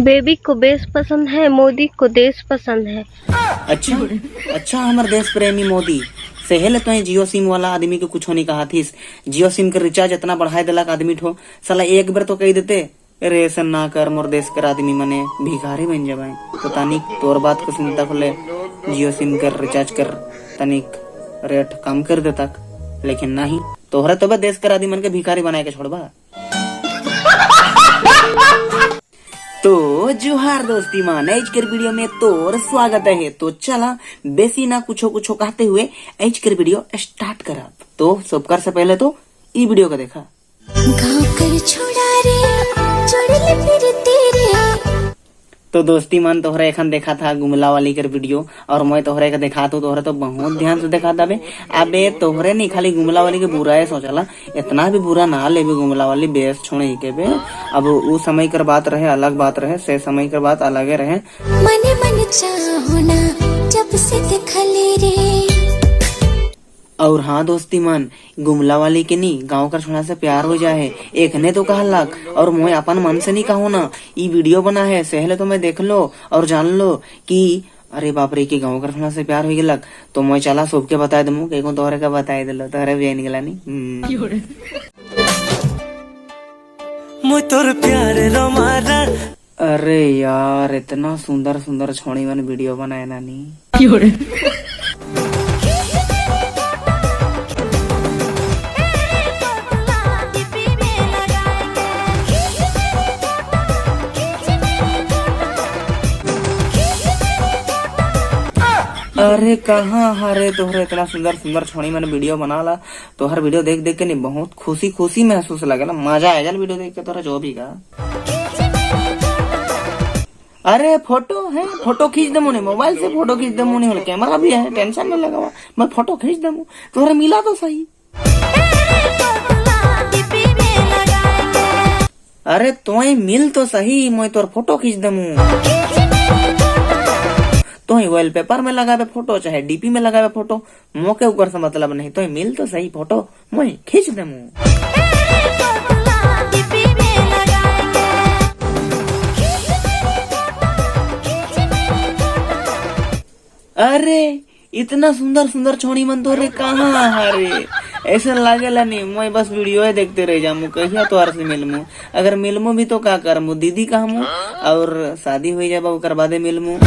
Baby को base पसंद है, मोदी को देश पसंद है। अच्छा अच्छा, हमार देश प्रेमी मोदी सहेल तो जियो सिम वाला आदमी के कुछ नहीं कहा थी। जियो सिम के रिचार्ज इतना बढ़ाई दिलक आदमी ठो, साला एक बार तो कही देते अरे ऐसा ना कर, मोर देश कर आदमी मने भिखारी बन जाए। तो तनिक तोर बात को सुनता खोले जियो सिम कर रिचार्ज कर तनिक रेट कम कर देता, लेकिन नहीं, तोहरे तो देश कर आदमी मन के भिखारी बनाए के छोड़बा। तो जोहार दोस्ती मान, आज कर वीडियो में तोर स्वागत है। तो चला बेसी ना कुछो कहते हुए आज कर वीडियो स्टार्ट करा। तो सब कर से पहले तो ई वीडियो का देखा। गाँव कर छोड़ा रे, जोड़ले फिर तेरे। तो दोस्ती मान तोहरे एखन देखा था गुमला वाली कर वीडियो, और मैं तोहरे का देखा तो तोहरे तो बहुत ध्यान से देखा था। अबे तोहरे नहीं खाली गुमला वाली के बुरा है सोचला, इतना भी बुरा ना ले गुमला वाली बेस छोड़े ही के बे। अब वो समय कर बात रहे, अलग बात रहे, से समय कर बात अलग रहे। मने मन चाहो ना जब से देखले रे। और हाँ दोस्ती मान, गुमला वाली के नहीं गांव का छोड़ा से प्यार हो जाए एक ने तो कहा लग, और मैं अपन मन से नहीं कहो ना, ये वीडियो बना है सहले तो मैं देख लो और जान लो कि अरे बाप रे की गाँव का छोड़ा से प्यार हो गया। तो मैं चला सबके बता दूँ कि तोहरे का बताई दिलो, तोहरे भी निकला नहीं। तोर प्यार रोमारा। अरे यार इतना सुंदर सुंदर छोड़ी मन वीडियो बनाए नानी। अरे कहाँ हरे तोहरे इतना सुंदर सुंदर छोड़ी मैंने वीडियो बना ला। तो हर वीडियो देख देख के नहीं बहुत खुशी महसूस लगेला, मजा आएगा वीडियो देख के तोरा जो भी का। अरे फोटो है, फोटो खींच दे मुने, मोबाइल से फोटो खींच दे मुने, कैमरा भी है, टेंशन नहीं लगा हुआ, मैं फोटो खींच दे मु। तोहरे मिला तो सही। अरे तोय मिल तो सही, मैं तोर फोटो खींच दे मु। तो वॉलपेपर में लगावे फोटो चाहे डीपी में लगावे फोटो, मौके ऊपर से मतलब नहीं, तो मिल तो सही फोटो मैं खींच दे मुँह। अरे इतना सुंदर सुंदर छोड़ी मन तो रे कहाँ हरे, ऐसा लागेला नहीं, मैं बस वीडियो है देखते रह जामू। कहिया तो से मिलमू, अगर मिलमू भी तो का करमू, दीदी कहमू और शादी हो जाए कर बादे मिलमू।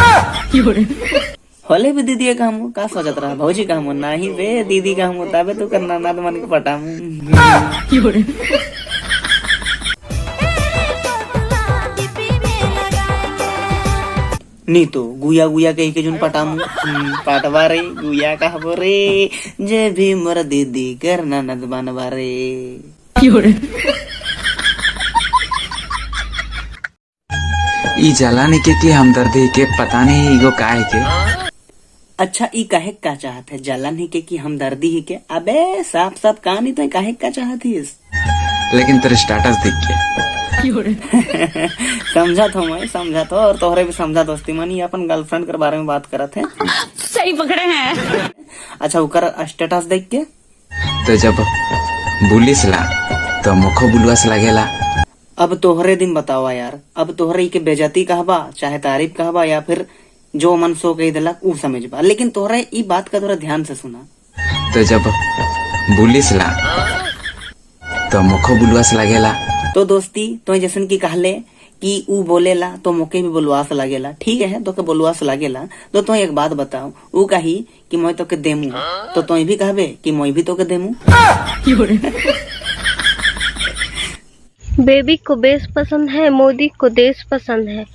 होले भी दीदी कहमू, का सोचत रहा भौजी कहमू, नहीं बे दीदी कहमू, तबे तो करना ना तो मन के पटामू। नहीं तो गुया गुया कही के जुन पटामू पाटवा रे गुया कहबो रे, जे भी मोर दीदी करना नद बनवा रे। ई जलाने के हमदर्दी के पता नहीं इगो काहे के। अच्छा ई काहे का चाहत है, जलन ही के की हमदर्दी ही के? अबे साफ साफ कहानी तो काहे का चाहत है, लेकिन तेरे स्टेटस देख के समझा था मैं, समझा था, और तोहरे भी समझा दोस्ती मानी, अपन गर्लफ्रेंड के बारे में बात करत है। सही पकड़े हैं। अच्छा उकर स्टेटस देख के तो जब बुलिस ला तो मुखो बुलवास लगेला। अब तोहरे दिन बतावा यार, अब तोहरे के बेजती कहबा चाहे तारीफ कहबा या फिर जो मन सो कही दिला उ समझ बा, लेकिन तोहरे ई बात का थोड़ा ध्यान से सुना। तो जब बुलिस ला तो मुखो बुलवास लगेला। तो दोस्ती तो जैसन की कहले कि ऊ बोलेला तो मोके भी बोलवास लगेला, ठीक है तो के बोलवास लगेला। तो तुम एक बात बताओ, ऊ कही कि मैं तो के देमू, तो तुम भी कहबे कि मैं भी तो के देमू। बेबी को बेस पसंद है, मोदी को देश पसंद है।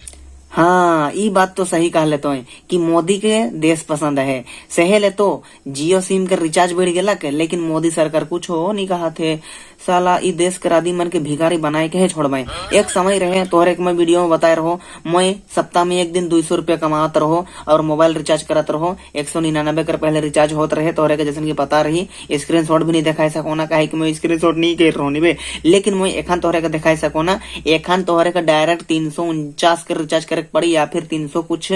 हाँ ये बात तो सही कह लेते हैं कि मोदी के देश पसंद है। सहेले तो जियो सिम के रिचार्ज बढ़ गया के, लेकिन मोदी सरकार कुछ हो नहीं कहा थे। साला ई देश के आदमी मन के भिखारी बनाए के है छोड़वाए। एक समय रहे तोहरे के मैं वीडियो में बताए रहो, मैं सप्ताह में एक दिन 200 रुपया कमात रहो और मोबाइल रिचार्ज करत रहो। 199 कर पहले रिचार्ज होत रहे, तोहरे के जैसे की पता रही। स्क्रीन शॉट भी नहीं दिखाई सको ना, कहे कि मैं स्क्रीन शॉट नहीं कर रहा हूँ, लेकिन मैं एखान तोहरे का दिखाई सको ना। एखान तोहरे का डायरेक्ट 349 के रिचार्ज करे पड़ी, या फिर 300 कुछ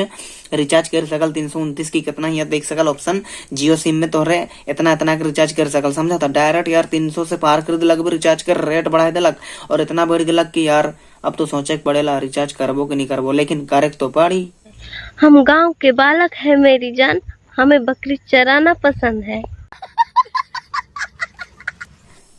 रिचार्ज कर सकल, 329 की कितना ही देख सकल ऑप्शन। जियो सिम में तोहरे इतना इतना के रिचार्ज कर सकल, समझा था। डायरेक्ट यार 300 से पार कर दिलक, रिचार्ज कर रेट बढ़ा दिलक और इतना बढ़ गलक कि यार अब तो सोचे के पड़ेला रिचार्ज करबो कि नहीं करबो, लेकिन करे तो पड़ी। हम गांव के बालक है मेरी जान, हमें बकरी चराना पसंद है।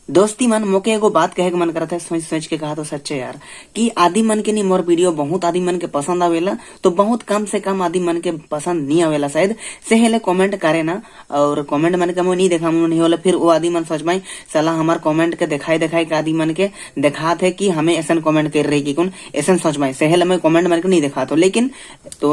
दोस्ती मन मोके एगो बात कहे के मन करता है, सोच सोच के कहा तो सच्चे यार, कि आदि मन के नहीं मोर वीडियो बहुत आदि मन के पसंद आवेला, तो बहुत कम से कम आदि मन के पसंद नहीं आवेला शायद से हेले कमेंट करे ना, और कमेंट मन के मैं नहीं देखा नहीं होला, फिर वो आदि मन सोच पाई साला हमार कमेंट के दिखाई दिखाई के आदि मन के देखा थे कि हमें ऐसा कमेंट कर रही कि कौन ऐसा सोच पाई से हेले मैं कमेंट मन के नहीं देखा तो, लेकिन तो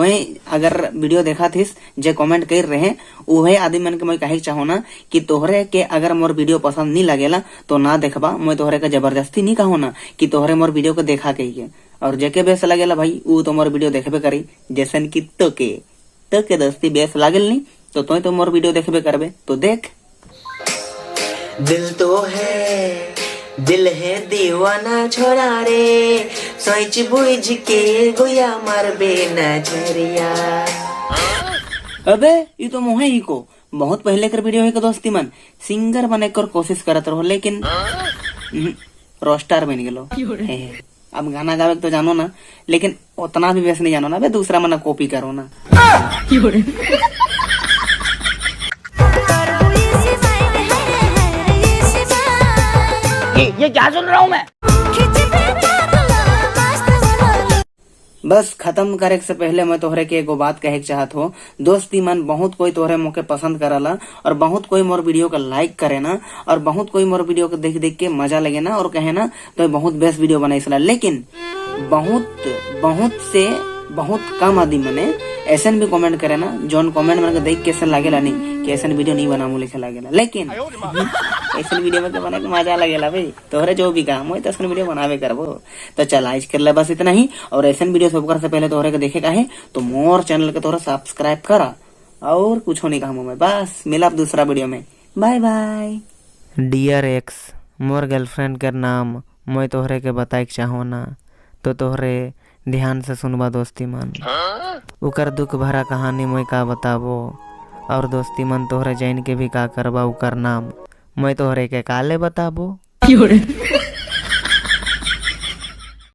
अगर वीडियो देखा थीस जे कमेंट कर रहे वही आदि मन के मैं कहे चाहो ना कि तोहरे के अगर मोर वीडियो पसंद नहीं लगेला तो ना देखबा, मैं तोहरे का जबरदस्ती नहीं कहूँ ना कि तोहरे मोर वीडियो को देखा कहिए, और जेके बेस लगेला भाई वो तो मोर वीडियो देखबे करी, जैसन कि तो के दोस्ती बेस लागल नहीं तो मोर वीडियो देखबे करबे तो देख। दिल तो है, दिल है दीवाना छोड़ा रे, सोच बुझ के गोया मारबे नजरिया। अबे ये तो मोहे ही को बहुत पहले कर वीडियो है दोस्ती मन सिंगर बने कर कोशिश करत रहो, लेकिन रोस्टार बन गेलो। अब गाना गावे तो जानो ना, लेकिन उतना भी बेस नहीं जानो ना बे, दूसरा मना कॉपी करो ना। ये क्या सुन रहा हूँ मैं? बस खत्म करे से पहले मैं तोहरे के एगो बात कहे के चाहत हो, दोस्ती मन बहुत कोई तोहरे मोके पसंद करला, और बहुत कोई मोर वीडियो का लाइक करे ना, और बहुत कोई मोर वीडियो को देख देख के मजा लगे ना, और कहे ना तो बहुत बेस्ट वीडियो बनाई, लेकिन बहुत कम आदमी मने ऐसा भी कमेंट करे ना जोन कमेंट मन के देख के ऐसा लागेला नहीं कि ऐसा वीडियो नहीं बनामू लिखे लागेला, लेकिन ऐसा वीडियो में बना के मजा लगेला भाई। तोहरे जो भी काम हो तो ऐसा वीडियो बनावे करबो। तो चल आज कर ले बस इतना ही, और ऐसा वीडियो सब कर से पहले तोहरे के देखे का है तो मोर चैनल के तोहरा सब्सक्राइब करा, और कुछ नहीं काम में, बस मिला दूसरा वीडियो में, बाय बाय। डियर एक्स, मोर गर्लफ्रेंड के नाम मैं तोहरे के बताए चाहो ना, तो तोहरे ध्यान से सुनबा दोस्ती मन, उकर दुख भरा कहानी मैं का बताबो, और दोस्ती मन तोहरे जैन के भी का करबा उकर नाम मैं तोहरे के काले बताबो।